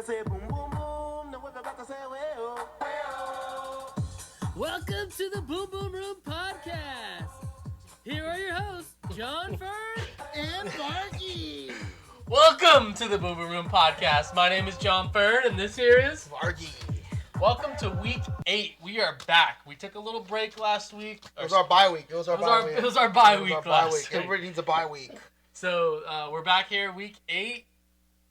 say boom, boom, boom. No, we've got to say, well, well. Welcome to the Boom Boom Room Podcast. Here are your hosts, Jonfern and Vargy. Welcome to the Boom Boom Room Podcast. My name is Jonfern, and this here is Vargy. Welcome to Week 8. We are back. We took a little break last week. It was our bye week. It was our bye week last week. Everybody needs a bye week. So we're back here, Week 8.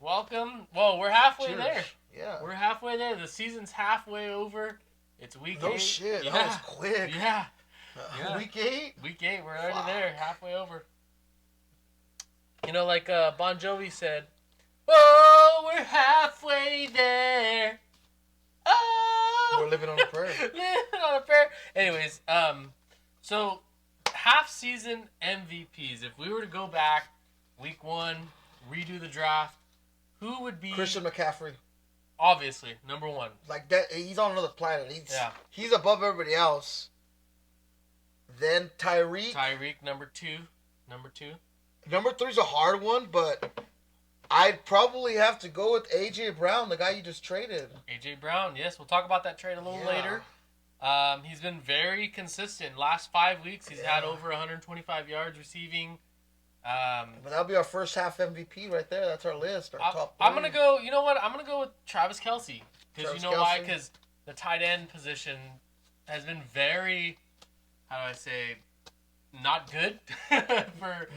Welcome. Whoa, we're halfway Cheers. there. Yeah. We're halfway there. The season's halfway over. It's Week 8. No shit. Yeah. That was quick. Yeah. Yeah. Week 8? Week 8. We're already Fuck. there. Halfway over. You know, like Bon Jovi said, "Oh, we're halfway there. Oh, We're living on a prayer. living on a prayer." Anyways, so half-season MVPs. If we were to go back, Week 1, redo the draft, who would be Christian McCaffrey. obviously number 1? Like that, he's on another planet. He's above everybody else. Then Tyreek. Tyreek, number 2. Number 2. Number 3's a hard one, but I'd probably have to go with A.J. Brown, the guy you just traded. A.J. Brown, yes. We'll talk about that trade a little later. He's been very consistent. Last 5 weeks, he's had over 125 yards receiving. But that'll be our first half MVP right there. That's our list. Our top three. I'm going to go, you know what? I'm going to go with Travis Kelce. Because you know why? Kelce. Because the tight end position has been very, how do I say, not good.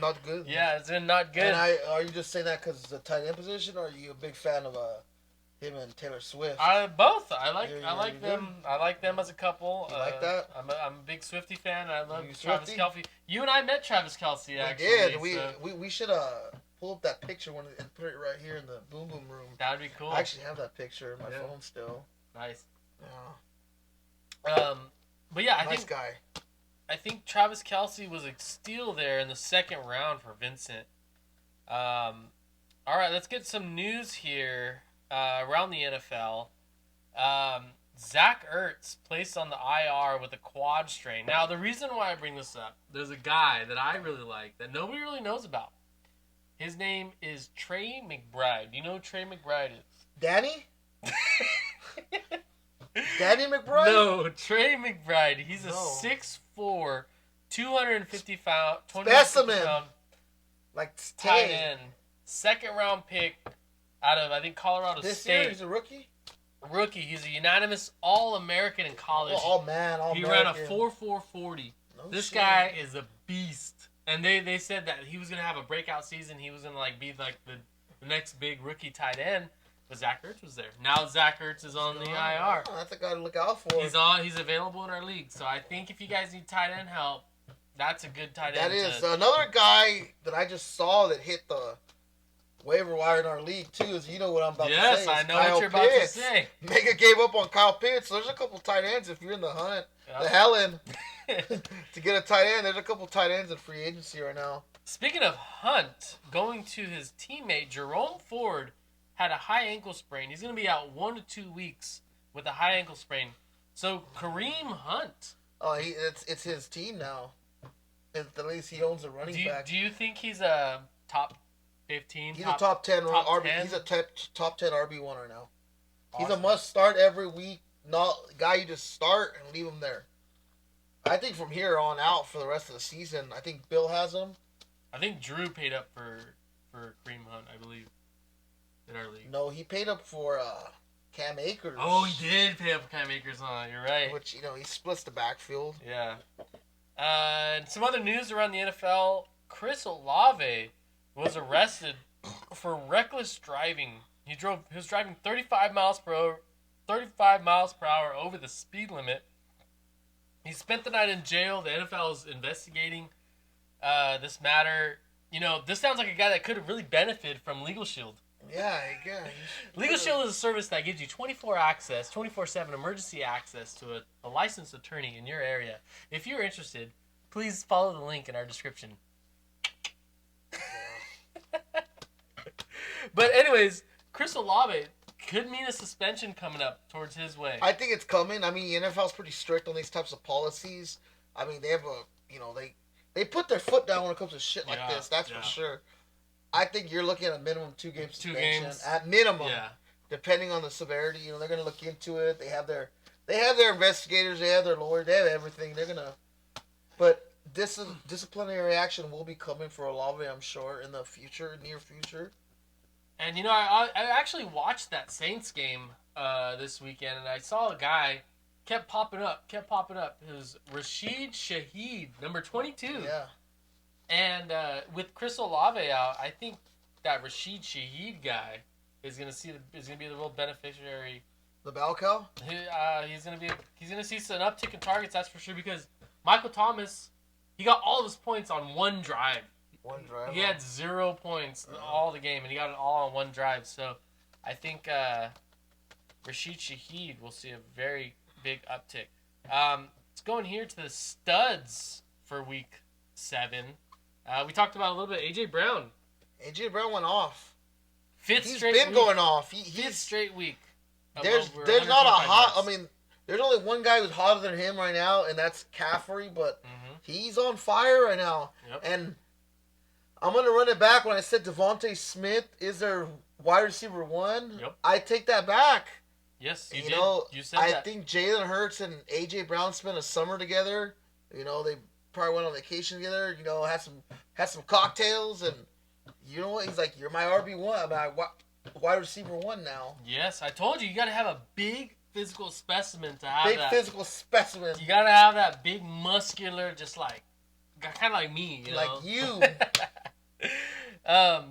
Not good. Yeah, it's been not good. And are you just saying that because it's a tight end position, or are you a big fan of him and Taylor Swift? Both. I like You're them. good? I like them as a couple. You like that? I'm a big Swiftie fan. I love You Travis Swiftie? Kelce. You and I met Travis Kelce actually. We did. So We should pull up that picture and put it right here in the Boom Boom Room. that would be cool. I actually have that picture in my Yeah. phone still. Nice. Yeah. But yeah, Nice guy. I think Travis Kelce was a steal there in the second round for Vincent. All right, let's get some news here around the NFL. Zach Ertz placed on the IR with a quad strain. Now, the reason why I bring this up, there's a guy that I really like that nobody really knows about. His name is Trey McBride. Do you know who Trey McBride is? Danny? Danny McBride? No, Trey McBride. He's a No. 6'4", 250 pound, Specimen. tight Tay. end. Second round pick out of, I think, Colorado This State. year, he's a rookie? Rookie. He's a unanimous All-American in college. All man, all he American. ran a 4.440. No This shit. guy is a beast. And they said that he was going to have a breakout season. He was going to be the next big rookie tight end. But Zach Ertz was there. Now Zach Ertz is on the IR. Oh, that's a guy to look out for. He's available in our league. So I think if you guys need tight end help, that's a good tight That end. is another guy that I just saw that hit the waiver wire in our league too. Is you know what I'm about to say? Yes, is I know Kyle what you're about to Pitts. say. Mega gave up on Kyle Pitts. So there's a couple tight ends if you're in the hunt. Yeah. The Helen to get a tight end. There's a couple tight ends in free agency right now. Speaking of Hunt, going to his teammate, Jerome Ford had a high ankle sprain. He's going to be out 1 to 2 weeks with a high ankle sprain. So Kareem Hunt. Oh, it's his team now. At least he owns a running back. Do you think he's a top 15? He's a top 10 top RB. 10? He's a top 10 RB1 right now. He's a Awesome. must start every week. Not guy you just start and leave him there. I think from here on out for the rest of the season, I think Bill has him. I think Drew paid up for Kareem Hunt, I believe, in our league. No, he paid up for Cam Akers. Oh, he did pay up for Cam Akers on. You're right. Which, he splits the backfield. Yeah. And some other news around the NFL. Chris Olave was arrested for reckless driving. He was driving 35 miles per hour over the speed limit. He spent the night in jail. The NFL is investigating this matter. This sounds like a guy that could have really benefited from LegalShield. Yeah. LegalShield is a service that gives you 24/7 emergency access to a licensed attorney in your area. If you're interested, please follow the link in our description. But anyways, Chris Olave could mean a suspension coming up towards his way. I think it's coming. I mean, the NFL's pretty strict on these types of policies. I mean, they have they put their foot down when it comes to shit like this. That's for sure. I think you're looking at a minimum 2 game suspension. 2 games. At minimum. Yeah. depending on the severity, they're gonna look into it. They have their investigators, they have their lawyers, they have everything. But disciplinary action will be coming for Olave, I'm sure, in the near future. And I actually watched that Saints game this weekend, and I saw a guy kept popping up. It was Rashid Shaheed, number 22. Yeah. And with Chris Olave out, I think that Rashid Shaheed guy is gonna be the real beneficiary. The bell cow? He's gonna see an uptick in targets, that's for sure. Because Michael Thomas, he got all of his points on one drive. He had 0 points all the game, and he got it all on one drive. So I think Rashid Shaheed will see a very big uptick. Let's go in here to the studs for week 7. We talked about a little bit AJ Brown. AJ Brown went off. He's been going off. Fifth straight week. There's not a hot. Yards. I mean, there's only one guy who's hotter than him right now, and that's Caffrey. But he's on fire right now. Yep. And I'm gonna run it back when I said Devontae Smith is their wide receiver 1. Yep. I take that back. Yes, you did. You said that. I think Jalen Hurts and AJ Brown spent a summer together. They probably went on vacation together. Had some cocktails, and you know what? He's like, you're my RB1. I'm my wide receiver 1 now. Yes, I told you got to have a big physical specimen to have that. Big physical specimen. You got to have that big muscular, just like, kind of like me, Like you.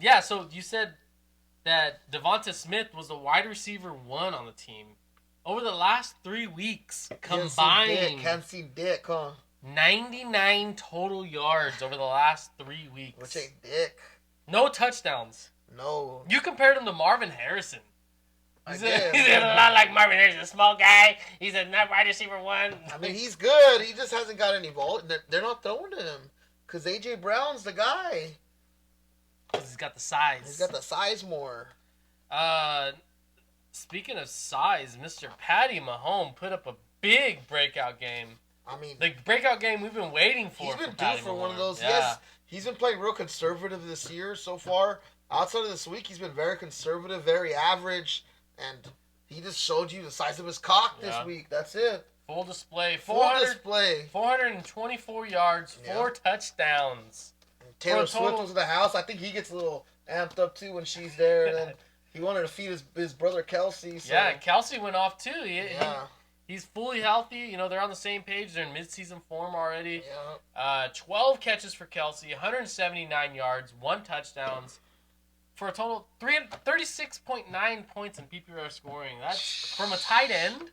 Yeah, so you said that Devonta Smith was the wide receiver 1 on the team. Over the last 3 weeks, combined, Can't see dick, huh? 99 total yards over the last 3 weeks. Which ain't dick. No touchdowns. No. You compared him to Marvin Harrison. He's a a lot like Marvin Harrison, a small guy. He's a not wide receiver 1. I mean, he's good. He just hasn't got any ball. They're not throwing to him because AJ Brown's the guy. He's got the size. He's got the size more. Speaking of size, Mr. Patty Mahomes put up a big breakout game. I mean, the breakout game we've been waiting for. He's been due Patty for Mahomes. one of those. Yeah. Yes, he's been playing real conservative this year so far. Outside of this week, he's been very conservative, very average, and he just showed you the size of his cock this week. That's it. Full display. 424 yards, 4 touchdowns. And Taylor Swift was in the house. I think he gets a little amped up too when she's there. And then he wanted to feed his brother Kelsey. So. Yeah, Kelsey went off too. He's fully healthy. They're on the same page. They're in midseason form already. Yeah. 12 catches for Kelsey, 179 yards, 1 touchdowns. For a total 36.9 points in PPR scoring. That's from a tight end.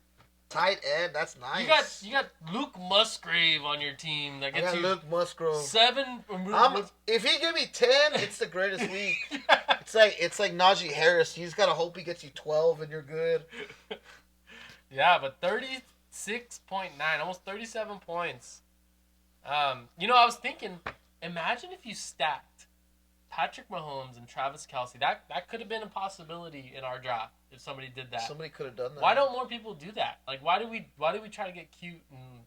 Tight end, that's nice. You got Luke Musgrave on your team. That gets Luke Musgrave. 7. If he give me 10, it's the greatest week. It's like Najee Harris. You just gotta hope he gets you 12 and you're good. Yeah, but 36.9, almost 37 points. I was thinking, imagine if you stacked Patrick Mahomes and Travis Kelce. That could have been a possibility in our draft if somebody did that. Somebody could have done that. Why don't more people do that? Like, why do we try to get cute and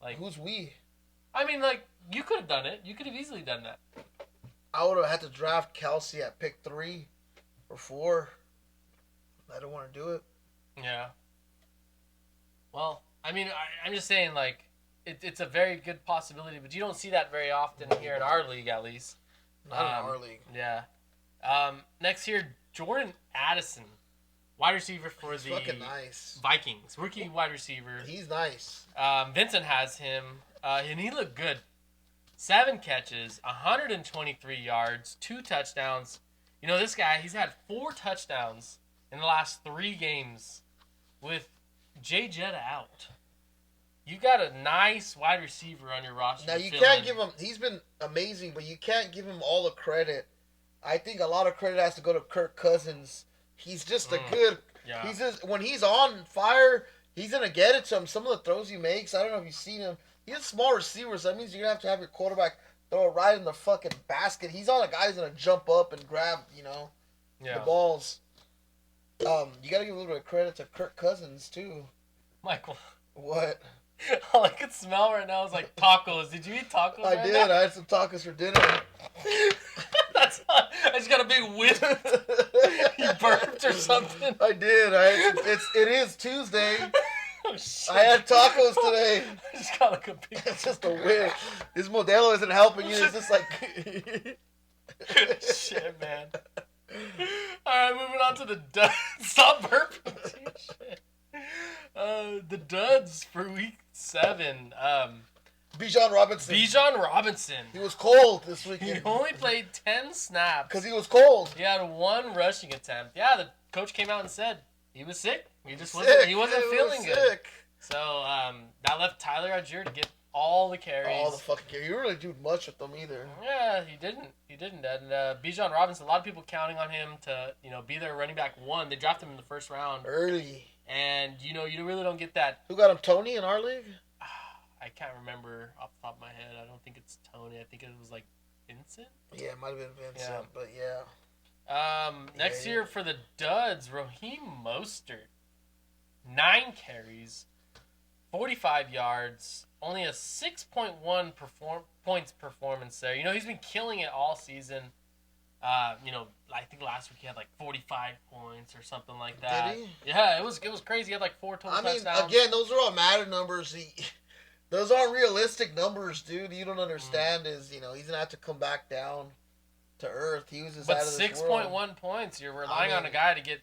like? Who's we? I mean, like, you could have done it. You could have easily done that. I would have had to draft Kelce at pick 3 or 4. I don't want to do it. Yeah. Well, I mean, I'm just saying, like, it's a very good possibility, but you don't see that very often here in our league, at least. Not in our league. Yeah. Next here, Jordan Addison, wide receiver for the fucking nice. Vikings. Rookie wide receiver. He's nice. Vincent has him, and he looked good. 7 catches, 123 yards, 2 touchdowns. This guy, he's had 4 touchdowns in the last 3 games with Jay Jetta out. You got a nice wide receiver on your roster. Now, you can't give him... He's been amazing, but you can't give him all the credit. I think a lot of credit has to go to Kirk Cousins. He's just a good... Yeah. He's just... When he's on fire, he's going to get it to him. Some of the throws he makes, I don't know if you've seen him. He's a small receiver, so that means you're going to have your quarterback throw it right in the fucking basket. He's not a guy who's going to jump up and grab, the balls. You got to give a little bit of credit to Kirk Cousins, too. Michael. What? All I could smell right now is like tacos. Did you eat tacos? I did. I had some tacos for dinner. I just got a big whiff. You burped or something? I did. It is Tuesday. Oh, shit. I had tacos today. I just got like a big. It's just a weird. This Modelo isn't helping you. It's just like. Shit, man. All right, moving on to the duds. Stop burping. Shit. The duds for week 7. Bijan Robinson. Bijan Robinson. He was cold this He weekend. only played 10 snaps. Because he was cold. He had 1 rushing attempt. Yeah, the coach came out and said he was sick. He just Sick. wasn't He feeling was good. sick. So that left Tyler Algier to get all the carries. All the fucking carries. You didn't really do much with them either. Yeah, he didn't. And Bijan Robinson, a lot of people counting on him to be their running back 1. They drafted him in the first round, Early. and you really don't get that. Who got him? Tony in our league? I can't remember off the top of my head. I don't think it's Tony. I think it was like Vincent. Yeah, it might have been Vincent, Yeah. but yeah. Next Yeah. year for the duds, Raheem Mostert, 9 carries, 45 yards, only a 6.1 points performance there. He's been killing it all season. I think last week he had like 45 points or something like that. Did he? Yeah, it was crazy. He had like 4 total touchdowns. Again, those are all Madden numbers. Those aren't realistic numbers, dude. You don't understand is, he's going to have to come back down to earth. He was just But out of this 6.1 world. points, you're relying on a guy to get.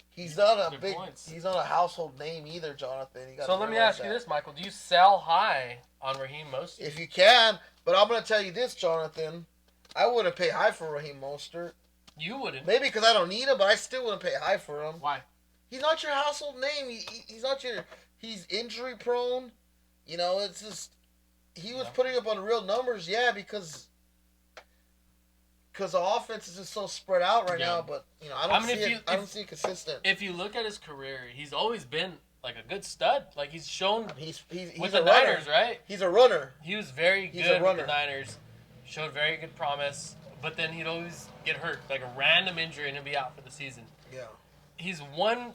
He's not a Good big. points. He's not a household name either, Jonathan. You gotta So let me realize ask you that. this, Michael. Do you sell high on Raheem Mostert? If you can, but I'm gonna tell you this, Jonathan. I wouldn't pay high for Raheem Mostert. You wouldn't. Maybe because I don't need him, but I still wouldn't pay high for him. Why? He's not your household name. He's not your. He's injury prone. It's just he was putting up on real numbers, yeah, because the offense is just so spread out right now. But I don't see it consistent. If you look at his career, he's always been like a good stud. Like he's shown He's with a the runner. Niners, right? He's a runner. He was very He's a good with runner. the Niners. Showed very good promise, but then he'd always get hurt, like a random injury, and he'd be out for the season. Yeah. He's one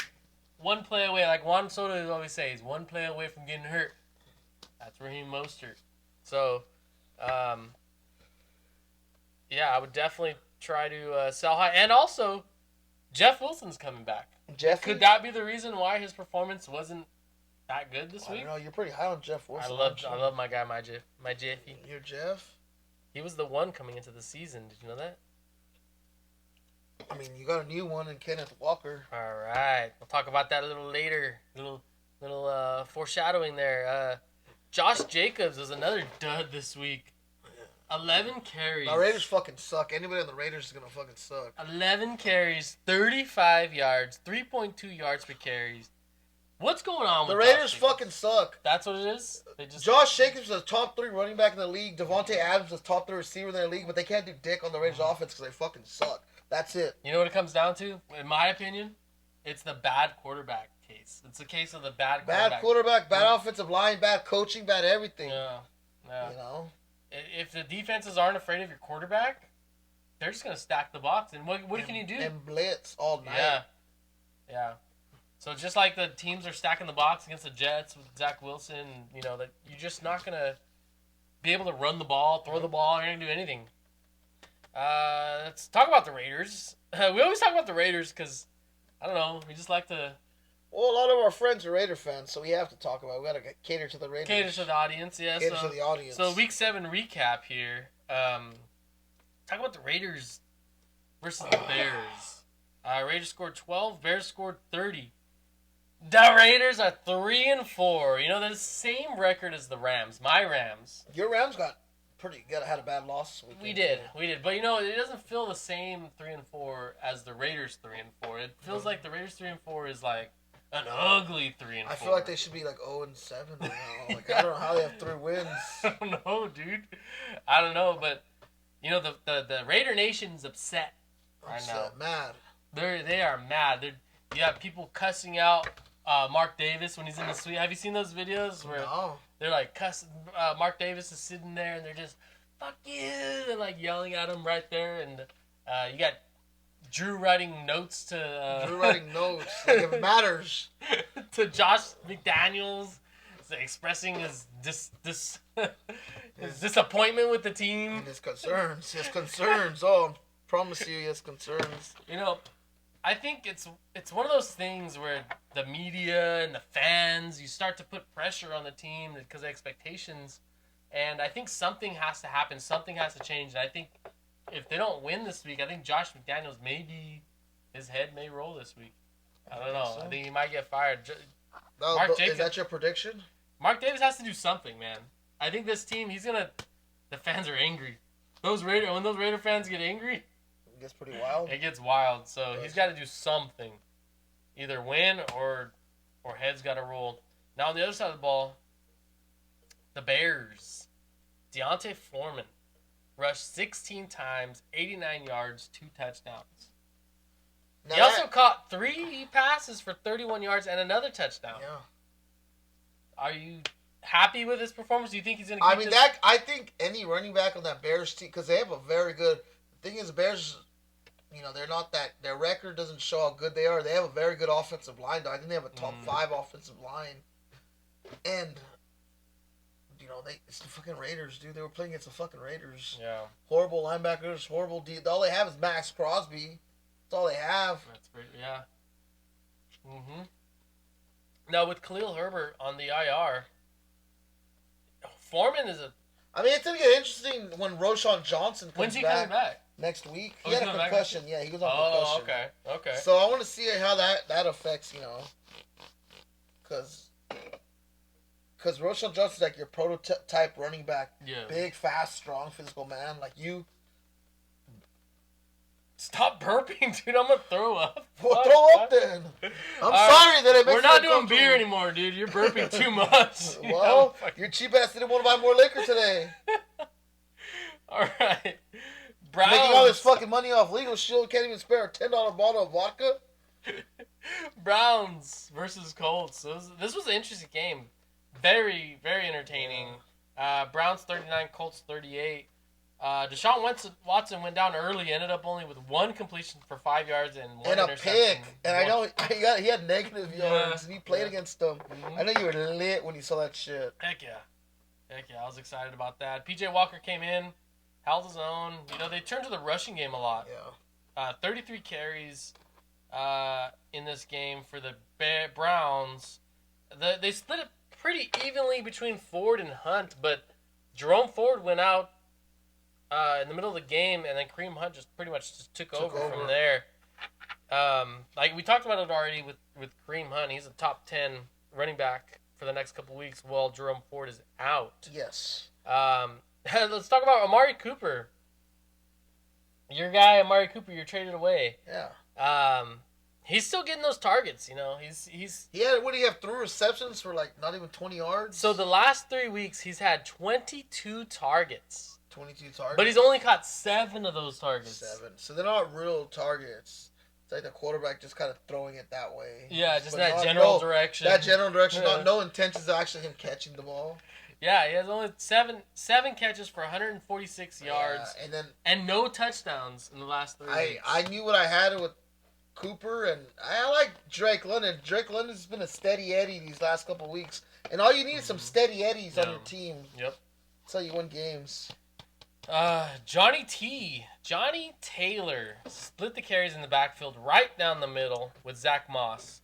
play away, like Juan Soto would always say, he's one play away from getting hurt. That's Raheem Mostert. So, yeah, I would definitely try to sell high. And also, Jeff Wilson's coming back. Jeff, Could that be the reason why his performance wasn't that good this I week? don't know. You're pretty high on Jeff Wilson. I love my guy, my Jeffy. You're Jeff. He was the one coming into the season. Did you know that? I mean, you got a new one in Kenneth Walker. All right, we'll talk about that a little later. Little foreshadowing there. Josh Jacobs was another dud this week. 11 carries. The Raiders fucking suck. Anybody on the Raiders is gonna fucking suck. 11 carries, 35 yards, 3.2 yards per carries. What's going on with The Raiders Josh Jacobs? fucking suck. That's what it is? They just Josh Jacobs is the top 3 running back in the league. Devontae Adams is the top 3 receiver in the league, but they can't do dick on the Raiders offense because they fucking suck. That's it. You know what it comes down to? In my opinion, it's the bad quarterback case. It's a case of the bad quarterback. Bad quarterback, bad offensive line, bad coaching, bad everything. Yeah. If the defenses aren't afraid of your quarterback, they're just gonna stack the box. And what can you do? And blitz all night. Yeah. So just like the teams are stacking the box against the Jets with Zach Wilson, that you're just not gonna be able to run the ball, throw the ball, you're not gonna do anything. Let's talk about the Raiders. We always talk about the Raiders because I don't know, we just like to Well, a lot of our friends are Raider fans, so we have to talk about it. We gotta cater to the Raiders. cater to the audience. Yeah. Cater to the audience. So week 7 recap here. Talk about the Raiders versus the Bears. Raiders scored 12. Bears scored 30. The Raiders are 3-4. They're the same record as the Rams. My Rams. Your Rams had a bad loss this weekend. We did. But it doesn't feel the same 3-4 as the Raiders 3-4. It feels like the Raiders 3-4 is like an ugly 3-4. I feel like they should be like 0-7 now. Like I don't know how they have 3 wins. I don't know, dude. I don't know, but the Raider Nation's upset right now. Mad. They are mad. You have people cussing out Mark Davis when he's in the suite. Have you seen those videos where they're like cussing? Mark Davis is sitting there and they're just fuck you and like yelling at him right there. And you got Drew writing notes to like it matters to Josh McDaniels, expressing his his disappointment with the team. and his concerns. Oh, promise you, his concerns. I think it's one of those things where the media and the fans, you start to put pressure on the team because of expectations, and I think something has to happen, something has to change, and I think if they don't win this week, I think Josh McDaniels his head may roll this week. I don't know. I think he might get fired. Is that your prediction? Mark Davis has to do something, man. I think this team, the fans are angry. When those Raider fans get angry, It gets pretty wild. it gets wild. So he's got to do something, either win or heads got to roll. Now on the other side of the ball, the Bears, Deontay Foreman rushed 16 times, 89 yards, 2 touchdowns. He also caught 3 passes for 31 yards and another touchdown. Yeah. Are you happy with his performance? Do you think he's going to keep this? I think any running back on that Bears team, because they have a very good. The thing is, Bears, they're not that. Their record doesn't show how good they are. They have a very good offensive line, though. I think they have a top 5 offensive line, and it's the fucking Raiders, dude. They were playing against the fucking Raiders. Yeah. Horrible linebackers, horrible D. All they have is Max Crosby. That's all they have. That's pretty. Yeah. Now with Khalil Herbert on the IR, Foreman is it's gonna get interesting when Roshan Johnson comes When's he back. coming back? Next week. Oh, He had he's a coming back? concussion. Yeah, he goes on Oh, concussion. okay. So I want to see how that affects, because Roshan Johnson's like your prototype running back. Yeah. Big, fast, strong, physical man. Like you. Stop burping, dude. I'm gonna throw up. Well, throw up then. I'm sorry that it makes We're not me doing uncomfortable. beer anymore, dude. You're burping too much. Well, your cheap ass didn't want to buy more liquor today. All right. Browns. Making all this fucking money off LegalShield, can't even spare a $10 bottle of vodka. Browns versus Colts. So this was an interesting game. Very, very entertaining. Browns 39, Colts 38. Deshaun Watson went down early, ended up only with 1 completion for 5 yards and 1 And a interception. pick. And I know he had negative yards, and he played against them. I know you were lit when you saw that shit. Heck yeah. I was excited about that. PJ Walker came in, held his own. They turned to the rushing game a lot. Yeah. 33 carries in this game for the Browns. They split it pretty evenly between Ford and Hunt, but Jerome Ford went out in the middle of the game, and then Kareem Hunt just pretty much took over from there. Like we talked about it already with Kareem Hunt. He's a top 10 running back for the next couple weeks while Jerome Ford is out. Yes. Let's talk about Amari Cooper. Your guy, Amari Cooper, you're traded away. Yeah. He's still getting those targets, He had, what do you have, 3 receptions for like not even 20 yards? So the last 3 weeks, he's had 22 targets. 22 targets. But he's only caught 7 of those targets. 7. So they're not real targets. It's like the quarterback just kind of throwing it that way. Yeah, just that general direction. That general direction. No intentions of actually him catching the ball. Yeah, he has only seven catches for 146 yards. And no touchdowns in the last 3 weeks. I knew what I had with Cooper, and I like Drake London. Drake London's been a steady Eddie these last couple weeks. And all you need is some steady Eddies on your team. Yep. That's how you win games. Johnny Taylor split the carries in the backfield right down the middle with Zach Moss.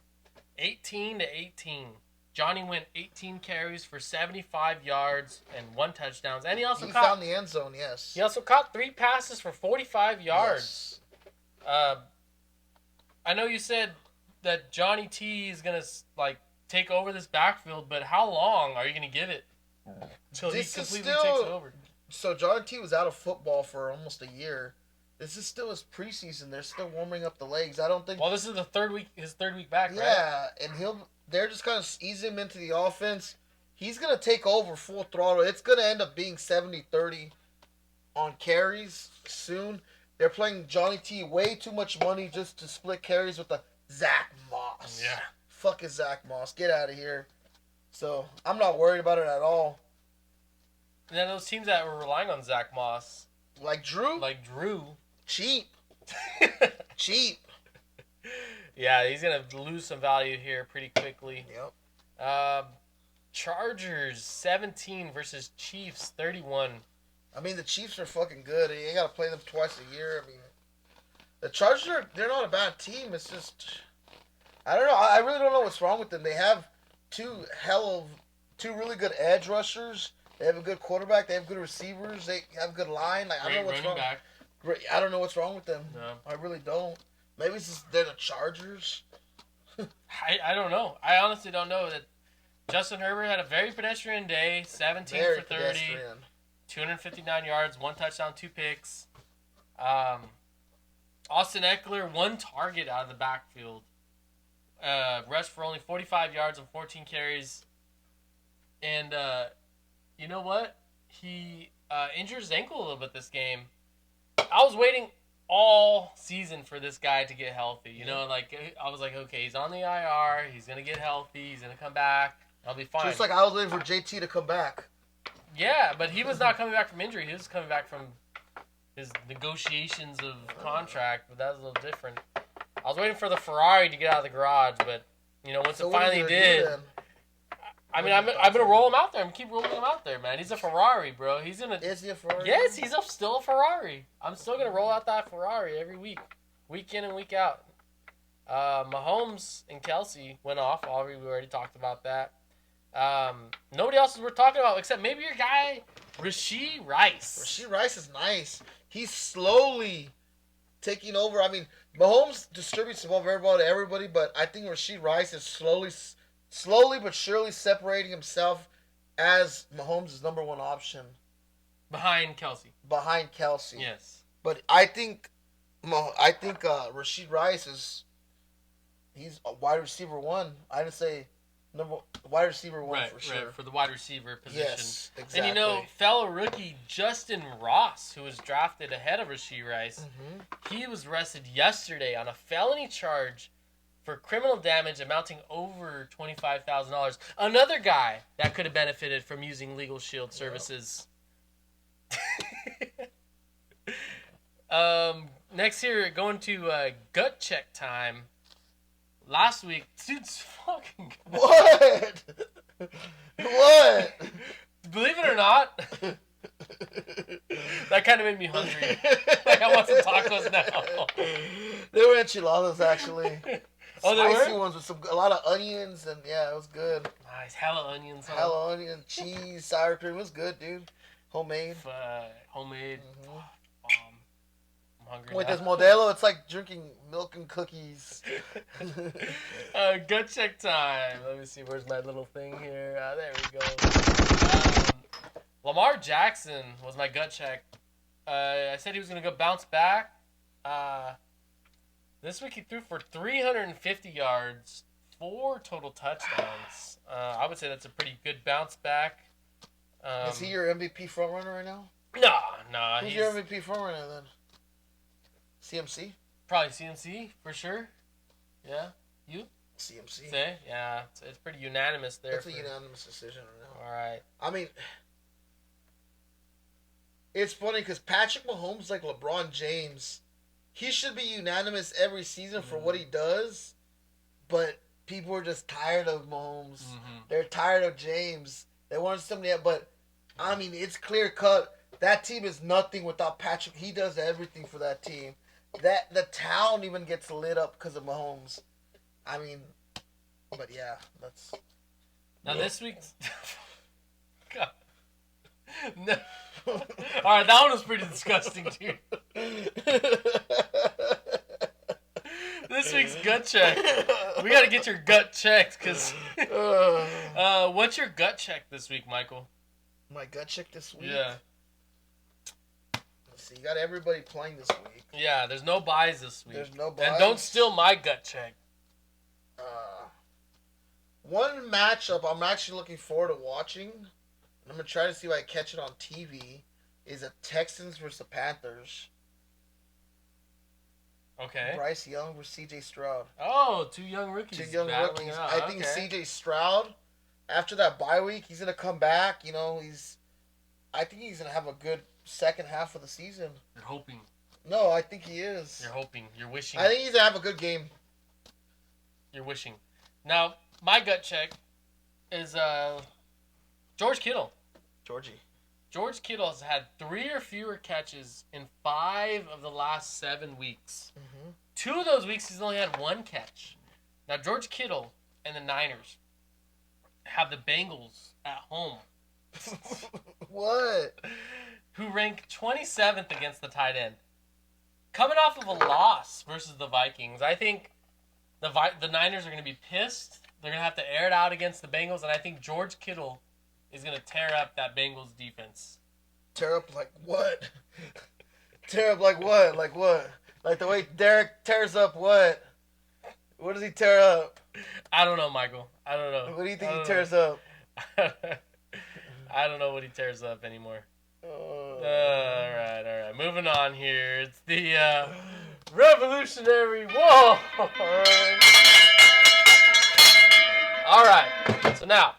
18-18. Johnny went 18 carries for 75 yards and 1 touchdown. And he found the end zone, yes. He also caught 3 passes for 45 yards. Yes. I know you said that Johnny T is going to take over this backfield, but how long are you going to give it until he completely takes over? So Johnny T was out of football for almost a year. This is still his preseason. They're still warming up the legs. I don't think. Well, this is his third week back, right? Yeah, and they're just kind of easing him into the offense. He's gonna take over full throttle. It's gonna end up being 70-30 on carries soon. They're playing Johnny T way too much money just to split carries with the Zach Moss. Yeah. Fuck is Zach Moss. Get out of here. So I'm not worried about it at all. And then those teams that were relying on Zach Moss. Like Drew? Cheap. Cheap. Yeah, he's going to lose some value here pretty quickly. Yep. Chargers 17 versus Chiefs 31. I mean, the Chiefs are fucking good. You got to play them twice a year. I mean, The Chargers, they're not a bad team. It's just, I don't know. I really don't know what's wrong with them. They have two really good edge rushers. They have a good quarterback. They have good receivers. They have a good line. Like, I don't know what's wrong. Back. I don't know what's wrong with them. No. I really don't. Maybe it's just they're the Chargers. I don't know. I honestly don't know. That Justin Herbert had a very pedestrian day. 17 Very for 30. pedestrian. 259 yards, 1 touchdown, 2 picks. Austin Eckler, 1 target out of the backfield. Rushed for only 45 yards and 14 carries. And you know what? He injured his ankle a little bit this game. I was waiting all season for this guy to get healthy. You know, like, I was like, okay, he's on the IR. He's going to get healthy. He's going to come back. I'll be fine. Just like I was waiting for JT to come back. Yeah, but he was not coming back from injury. He was coming back from his negotiations of contract, but that was a little different. I was waiting for the Ferrari to get out of the garage, but, you know, once it finally did, I mean, I'm going to roll him out there. I'm going to keep rolling him out there, man. He's a Ferrari, bro. He's going to... Is he a Ferrari? Yes, he's still a Ferrari. I'm still going to roll out that Ferrari every week in and week out. Mahomes and Kelsey went off. We already talked about that. Nobody else we're talking about except maybe your guy, Rashee Rice. Rashee Rice is nice. He's slowly taking over. I mean, Mahomes distributes the ball very well to everybody, but I think Rashee Rice is slowly but surely separating himself as Mahomes' number one option. Behind Kelsey. Yes. But I think Rashee Rice he's a wide receiver 1. I didn't say wide receiver 1 for sure. Right, for the wide receiver position. Yes, exactly. And you know, fellow rookie Justin Ross, who was drafted ahead of Rashee Rice, he was arrested yesterday on a felony charge for criminal damage amounting over $25,000. Another guy that could have benefited from using LegalShield services. Next here, going to gut check time. Last week, dude's fucking good. What? What? Believe it or not, that kind of made me hungry. Like, I want some tacos now. They were enchiladas, actually. Oh, they Spicy were? ones with a lot of onions, and yeah, it was good. Nice. Hella onions. Huh? Hella onion, cheese, sour cream. It was good, dude. Homemade. Homemade. I'm hungry With now. this Modelo, it's like drinking milk and cookies. Gut check time. Let me see. Where's my little thing here? There we go. Lamar Jackson was my gut check. I said he was going to go bounce back. This week he threw for 350 yards, 4 total touchdowns. I would say that's a pretty good bounce back. Is he your MVP frontrunner right now? No. Who's your MVP frontrunner then? CMC? Probably CMC, for sure. Yeah. You? CMC. Say? Yeah. It's pretty unanimous there. That's a unanimous decision right now. All right. I mean, it's funny because Patrick Mahomes, like LeBron James, he should be unanimous every season for what he does, but people are just tired of Mahomes. They're tired of James. They want somebody else, but, I mean, it's clear cut. That team is nothing without Patrick. He does everything for that team. The town even gets lit up because of Mahomes. I mean, but yeah, that's... Now this week's... God. No. All right, that one was pretty disgusting, dude. This week's gut check. We got to get your gut checked, because... what's your gut check this week, Michael? My gut check this week? Yeah. Let's see, you got everybody playing this week. Yeah, there's no buys this week. There's no buys. And don't steal my gut check. One matchup I'm actually looking forward to watching, and I'm going to try to see if I can catch it on TV, is the Texans versus the Panthers. Okay. Bryce Young versus C.J. Stroud. Oh, 2 young rookies. Two young battling rookies. it out. I think C.J. Stroud, after that bye week, he's going to come back. You know, I think he's going to have a good second half of the season. You're hoping. No, I think he is. You're hoping. You're wishing. I think he's going to have a good game. You're wishing. Now, my gut check is George Kittle. Georgie. George Kittle has had 3 or fewer catches in 5 of the last 7 weeks. Mm-hmm. 2 of those weeks, he's only had 1 catch. Now, George Kittle and the Niners have the Bengals at home. What? Who rank 27th against the tight end. Coming off of a loss versus the Vikings, I think the Niners are going to be pissed. They're going to have to air it out against the Bengals, and I think George Kittle is going to tear up that Bengals defense. Tear up like what? Tear up like what? Like what? Like the way Derek tears up what? What does he tear up? I don't know, Michael. I don't know. What do you think he tears up? I don't know what he tears up anymore. Oh. All right. Moving on here. It's the Revolutionary War. All right. So now,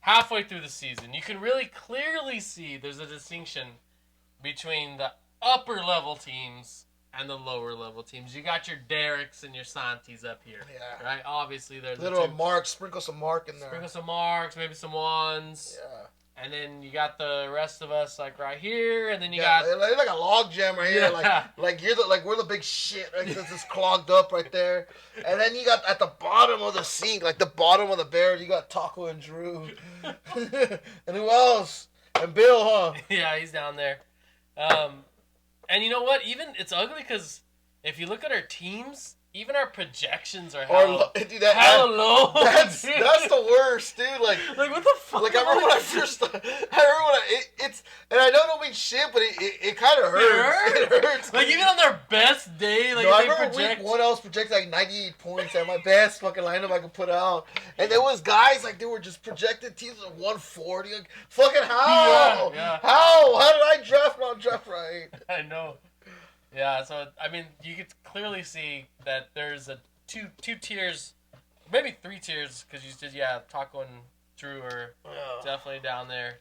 halfway through the season, you can really clearly see there's a distinction between the upper level teams and the lower level teams. You got your Derricks and your Santis up here. Yeah. Right? Obviously, there's Little Mark, sprinkle some Mark in there. Sprinkle some Marks, maybe some ones. Yeah. And then you got the rest of us like right here, and then you got they're like a log jam right here, Yeah. like we're the big shit, right? It's just clogged up right there, and then you got at the bottom of the seat, like the bottom of the bear, you got Taco and Drew, and who else? And Bill, huh? Yeah, he's down there. And you know what? Even it's ugly because if you look at our teams, even our projections are hella low. That's dude. that's the worst, dude. Like what the fuck? Like I remember when I first, it's, and I don't mean shit, but it kind of hurts. It hurts. Like even on their best day, like No, I they remember project. week 1 I was projecting like 98 points at my best fucking lineup I could put out, and there was guys like they were just projected teams at 140. Like fucking how? Yeah. How did I not draft right? I know. Yeah, so I mean, you could clearly see that there's a two tiers, maybe 3 tiers, because you said Taco and Drew are definitely down there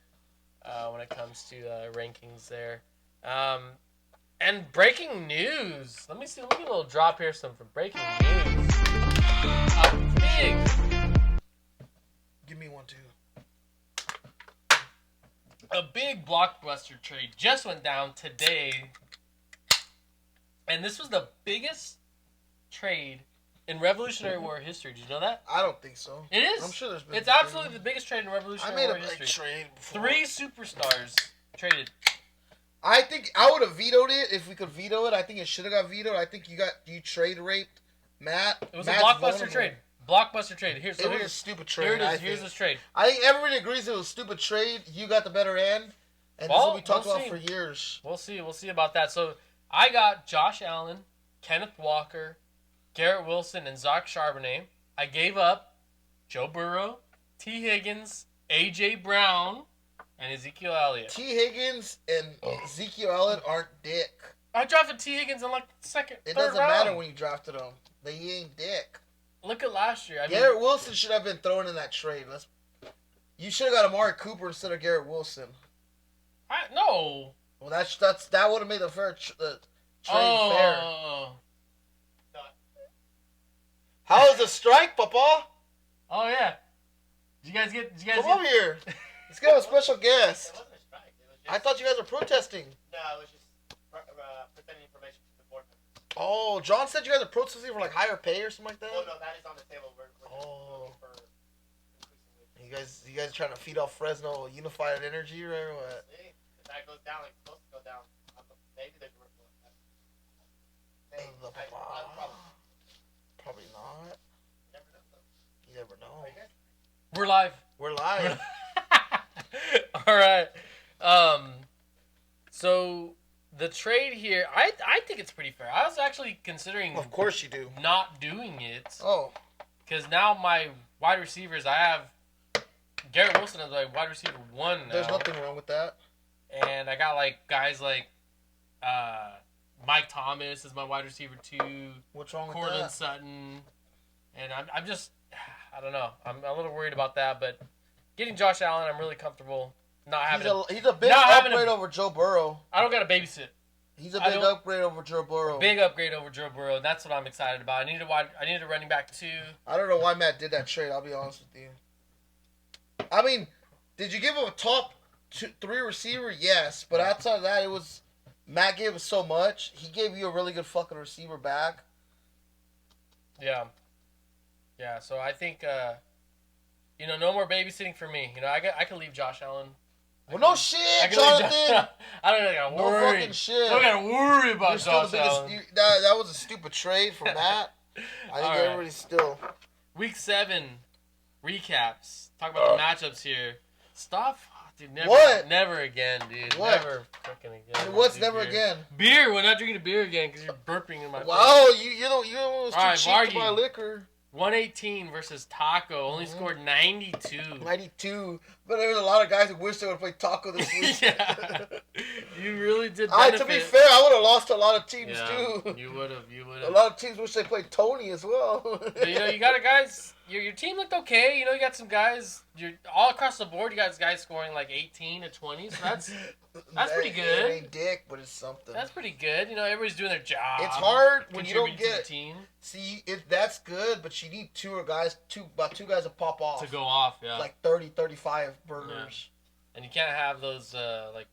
when it comes to rankings there. And breaking news. Let me get a little drop here. Some for breaking news. Give me one too. A big blockbuster trade just went down today. And this was the biggest trade in Revolutionary War history. Did you know that? I don't think so. It is. I'm sure there's been. It's absolutely the biggest trade in Revolutionary War history. Trade before. 3 superstars traded. I think I would have vetoed it if we could veto it. I think it should have got vetoed. I think you trade raped Matt. It was Matt's a blockbuster vulnerable. trade. Blockbuster trade. It was a stupid trade. Here it is. I Here's think. this trade. I think everybody agrees it was a stupid trade. You got the better end, and this is what we talked about for years. We'll see. We'll see about that. So I got Josh Allen, Kenneth Walker, Garrett Wilson, and Zach Charbonnet. I gave up Joe Burrow, T. Higgins, A.J. Brown, and Ezekiel Elliott. T. Higgins and Ezekiel Elliott aren't dick. I drafted T. Higgins in like the It third doesn't round. matter when you drafted him. He ain't dick. Look at last year. Garrett Wilson should have been thrown in that trade. You should have got Amari Cooper instead of Garrett Wilson. No. Well, that would have made the trade fair. How is the strike, Papa? Oh yeah. Did you guys Come over here. Let's get a special guest. It wasn't a strike. It was just, I thought you guys were protesting. No, it was just presenting information to the board members. Oh, John said you guys are protesting for like higher pay or something like that. Oh no, that is on the table. We're just looking for increasing wages. You guys trying to feed off Fresno unified energy or what? See, if that goes down, like it's supposed to go down. Maybe they can report that. Hey, probably. Probably not. You never know, though. You never know. We're live. We're live. All right. So the trade here, I think it's pretty fair. I was actually considering Of course you do. not doing it Oh, because now my wide receivers, I have Garrett Wilson as my wide receiver 1 now. there's nothing wrong with that. And I got like guys like Mike Thomas as my wide receiver 2, What's wrong with Cortland that? Sutton, and I'm just, I don't know. I'm a little worried about that, but getting Josh Allen, I'm really comfortable not having. He's a big not having upgrade over Joe Burrow. I don't got to babysit. He's a I big don't- upgrade over Joe Burrow. Big upgrade over Joe Burrow. And that's what I'm excited about. I needed a running back 2. I don't know why Matt did that trade. I'll be honest with you. I mean, did you give him a top three receiver, yes. But outside of that, it was Matt gave us so much. He gave you a really good fucking receiver back. Yeah. Yeah, so I think, no more babysitting for me. I can leave Josh Allen. Well, no shit, Jonathan. I don't gotta No worry. fucking shit. I don't gotta worry about You're still Josh the biggest. Allen. That was a stupid trade for Matt. I think All right. everybody's still. Week 7 recaps. Talk about the matchups here. Stop. Dude, never, What? Never again, dude. What? Never fucking again. What's Dude, never beer. again? Beer. We're not drinking a beer again because you're burping in my face. Wow, you know was too All right, cheap Vargy. to buy liquor. 118 versus Taco. Only scored 92. 92. But there was a lot of guys who wish they would play Taco this week. Yeah. You really did To benefit. be fair, I would have lost to a lot of teams Yeah, too. you would have. A lot of teams wish they played Tony as well. But, you got a guys. Your team looked okay. You got some guys. You're all across the board. You got guys scoring like 18 to 20. So that's pretty good. It ain't dick, but it's something. That's pretty good. Everybody's doing their job. It's hard when you don't contributing to get the team See, that's good, but you need about two guys to pop off. to go off. Yeah. Like 30, 35 burners. And you can't have those like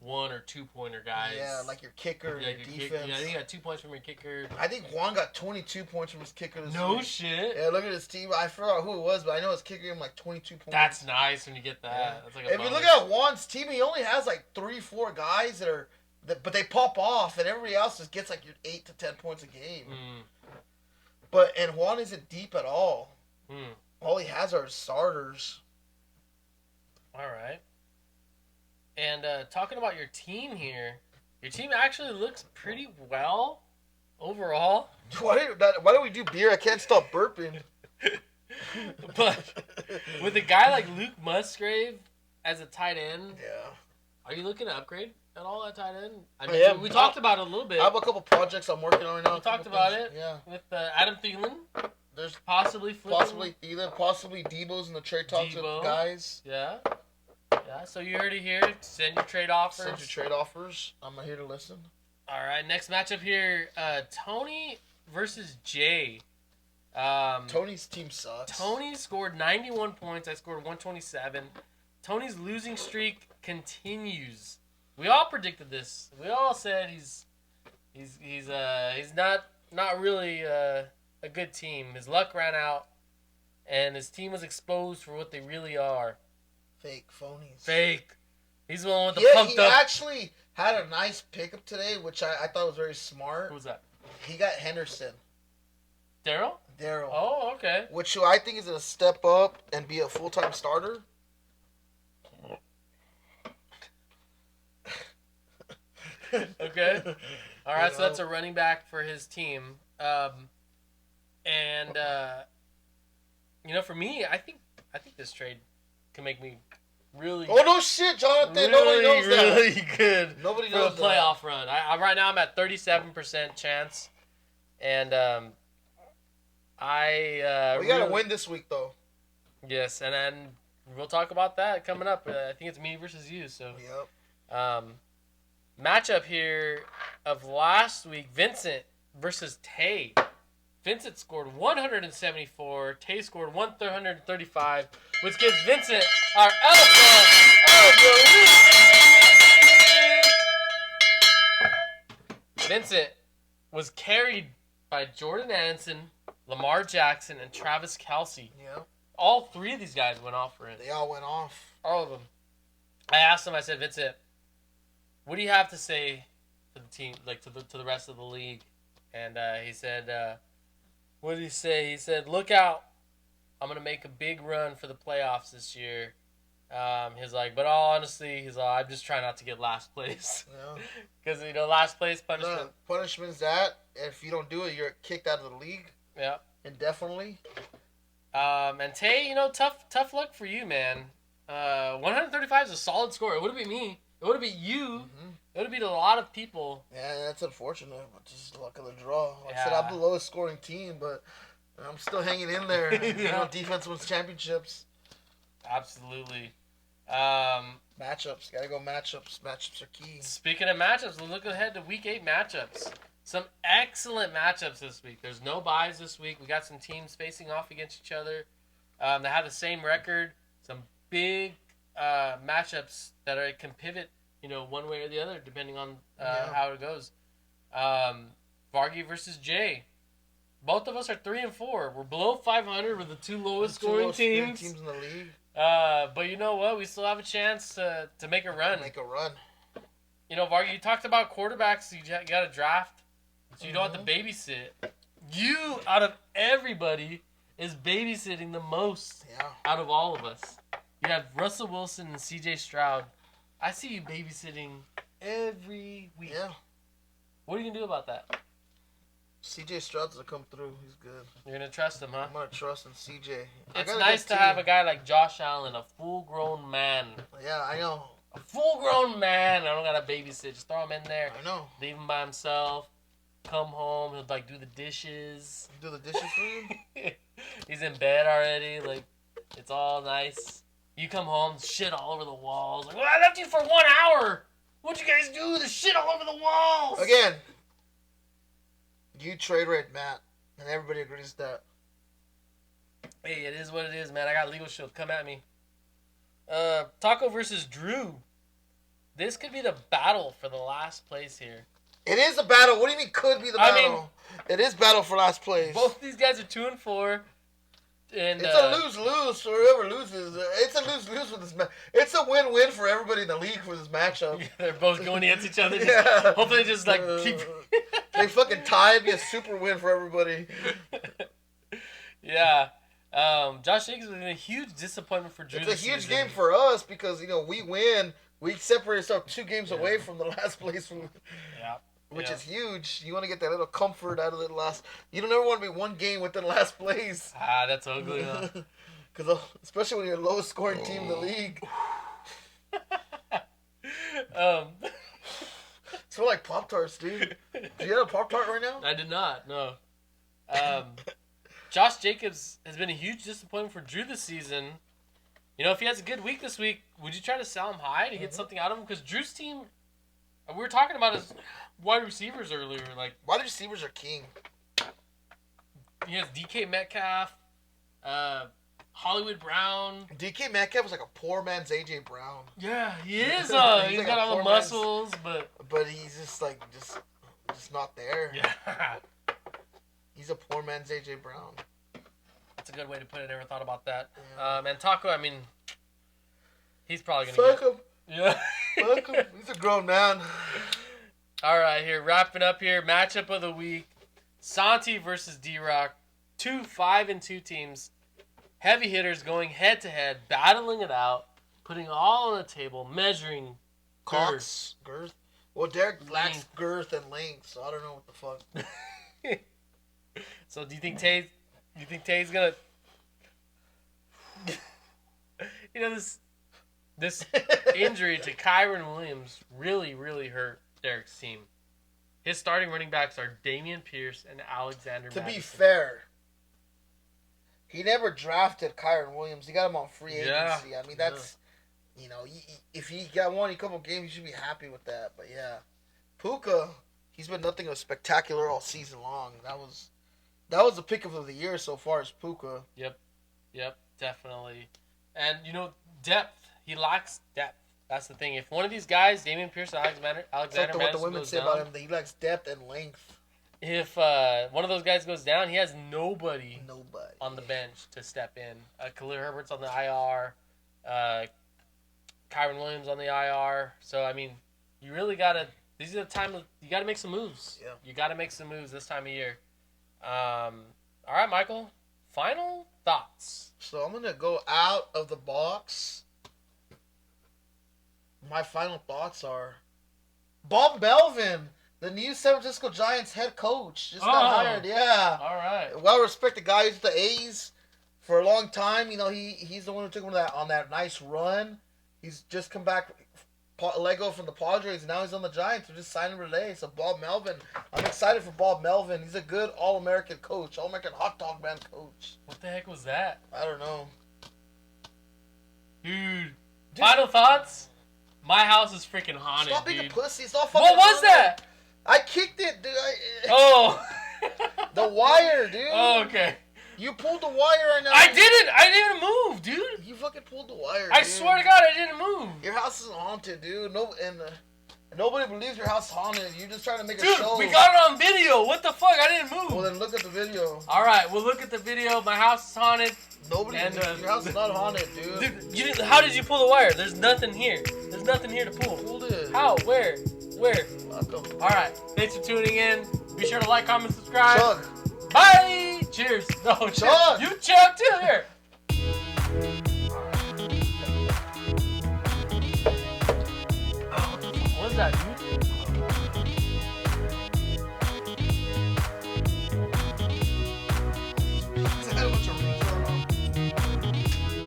1 or 2 pointer guys. Yeah, like your kicker, Yeah, your kick- defense. I think you got 2 points from your kicker. I think Juan got 22 points from his kicker this No week. shit. Yeah, look at his team. I forgot who it was, but I know his kicker gave him like 22 points. That's nice when you get that. Yeah. That's like a If you bonus. look at Juan's team, he only has like 3-4 guys but they pop off, and everybody else just gets like your 8 to 10 points a game. And Juan isn't deep at all. All he has are his starters. All right. And talking about your team here, your team actually looks pretty well overall. Why do we do beer? I can't stop burping. But with a guy like Luke Musgrave as a tight end, Yeah. are you looking to upgrade at all at tight end? I am. we talked about it a little bit I have a couple projects I'm working on right now. We talked about it. Yeah. with Adam Thielen, There's possibly flipping. possibly Thielen, possibly Debo's in the trade talks with Debo. guys. Yeah. Yeah, so you heard it here. Send your trade offers. Send your trade offers. I'm here to listen. All right, next matchup here, Tony versus Jay. Tony's team sucks. Tony scored 91 points. I scored 127. Tony's losing streak continues. We all predicted this. We all said he's not really a good team. His luck ran out, and his team was exposed for what they really are. Fake phonies. Fake. He's the one with the Yeah, pumped he up. actually had a nice pickup today, which I thought was very smart. Who was that? He got Henderson. Daryl? Daryl. Oh, okay. Which I think is going to step up and be a full-time starter. Okay. All right, so that's a running back for his team. For me, I think this trade can make me really, Oh, no shit, Jonathan. Nobody knows really that. good Nobody for a knows that. playoff run. Right now I'm at 37% chance, and We got to win this week, though. Yes, and then we'll talk about that coming up. I think it's me versus you. So, Yep. matchup here of last week: Vincent versus Tay. Vincent scored 174. Tay scored 135, which gives Vincent our alpha of the week. Vincent was carried by Jordan Addison, Lamar Jackson, and Travis Kelce. Yep. All three of these guys went off for it. They all went off. All of them. I asked him. I said, Vincent, what do you have to say to the team, like to the rest of the league? And he said, what did he say? He said, look out. I'm gonna make a big run for the playoffs this year. He's like, but all honesty, he's like, I'm just trying not to get last place. Yeah. Because last place punishment. The punishment's that if you don't do it, you're kicked out of the league Yeah. indefinitely. And Tay, tough luck for you, man. 135 is a solid score. It wouldn't be me. It would be you. Mm-hmm. It would be a lot of people. Yeah, that's unfortunate, but just luck of the draw. Like I said, Yeah. I'm the lowest scoring team, but I'm still hanging in there. Yeah. Defense wins championships. Absolutely. Matchups. Gotta go matchups. Matchups are key. Speaking of matchups, we'll look ahead to Week 8 matchups. Some excellent matchups this week. There's no buys this week. We got some teams facing off against each other. They have the same record. Some big matchups that can pivot, one way or the other depending on Yeah. how it goes. Vargy versus Jay. Both of us are 3-4. We're below 500 with the two lowest scoring teams. Teams in the league. But you know what? We still have a chance to make a run. Make a run. Vargy, you talked about quarterbacks. You got to draft, so you don't have to babysit. You, out of everybody, is babysitting the most out of all of us. You have Russell Wilson and C.J. Stroud. I see you babysitting every week. Yeah. What are you going to do about that? C.J. Stroud's going to come through. He's good. You're going to trust him, huh? I'm going to trust in C.J. It's nice to have a guy like Josh Allen, a full-grown man. Yeah, I know. A full-grown man. I don't got to babysit. Just throw him in there. I know. Leave him by himself. Come home. He'll, do the dishes. Do the dishes for you? He's in bed already. It's all nice. You come home, shit all over the walls. Well, I left you for 1 hour. What'd you guys do? There's shit all over the walls. Again, you trade rate Matt, and everybody agrees that. Hey, it is what it is, man. I got LegalShield. Come at me. Taco versus Drew. This could be the battle for the last place here. It is a battle. What do you mean could be the battle? It is battle for last place. Both these guys are 2-4. And, it's a lose-lose for whoever loses. It's a lose-lose for this match. It's a win-win for everybody in the league for this matchup. Yeah, they're both going against each other. Yeah. Hopefully just keep... They fucking tie. It'd be a super win for everybody. Yeah. Josh Jacobs has been a huge disappointment for Drew. It's a huge game for us because, we win. We separate ourselves 2 games away from the last place. Which is huge. You want to get that little comfort out of the last. You don't ever want to be 1 game within last place. That's ugly, huh? Because especially when you're the lowest scoring team in the league. It's like Pop-Tarts, dude. Do you have a Pop-Tart right now? I did not, no. Josh Jacobs has been a huge disappointment for Drew this season. If he has a good week this week, would you try to sell him high to get something out of him? Because Drew's team, we were talking about his wide receivers earlier. Wide receivers are king. He has DK Metcalf, Hollywood Brown. DK Metcalf was like a poor man's AJ Brown. Yeah, he is. He's like got all the muscles, but he's just just not there. Yeah. He's a poor man's AJ Brown. That's a good way to put it. Never thought about that. Yeah. And Taco, he's probably gonna Fuck him. Yeah. Fuck him. He's a grown man. All right, here wrapping up here. Matchup of the week: Santi versus D-Rock. 2 5-2 teams. Heavy hitters going head to head, battling it out, putting all on the table, measuring girth. Well, Derek lacks girth and length, so I don't know what the fuck. So do you think Tay's gonna this injury to Kyron Williams really, really hurt Derek's team. His starting running backs are Damian Pierce and Alexander To Madison. be fair, he never drafted Kyron Williams. He got him on free agency. Yeah. That's if he got won a couple games, you should be happy with that. But yeah, Puka, he's been nothing of spectacular all season long. That was the pick of the year so far as Puka. Yep, definitely. And depth. He lacks depth. That's the thing. If one of these guys, Damian Pierce and Alexander What Madison the women goes say down, about him, that he lacks depth and length. If one of those guys goes down, he has nobody on the bench to step in. Khalil Herbert's on the IR. Kyron Williams on the IR. So, you really got to... These are the time... You got to make some moves. Yeah. You got to make some moves this time of year. All right, Michael. Final thoughts. So I'm going to go out of the box. My final thoughts are... Bob Melvin, the new San Francisco Giants head coach, just got hired. Yeah. All right. Well-respected guy. He's with the A's for a long time. He's the one who took him on that nice run. He's just come back, Lego from the Padres, and now he's on the Giants. We're just signing today. So Bob Melvin, I'm excited for Bob Melvin. He's a good All-American coach, All-American hot dog man coach. What the heck was that? I don't know. Dude. Final thoughts? My house is freaking haunted, Stop being dude. a pussy. It's all fucking What was haunted. that? I kicked it, dude. Oh. The wire, dude. Oh, okay. You pulled the wire right now. I didn't move, dude. You fucking pulled the wire. I dude. swear to God, I didn't move. Your house is haunted, dude. Nobody believes your house is haunted. You just trying to make a Dude, show. we got it on video. What the fuck? I didn't move. Well, then look at the video. All right, we'll look at the video. My house is haunted. Nobody. And, Your house is not haunted, dude. Dude, how did you pull the wire? There's nothing here. There's nothing here to pull. Pulled it. How? Where? Welcome. All right. Thanks for tuning in. Be sure to like, comment, subscribe. Chug. Bye. Cheers. No, Chug. You chug too. Here.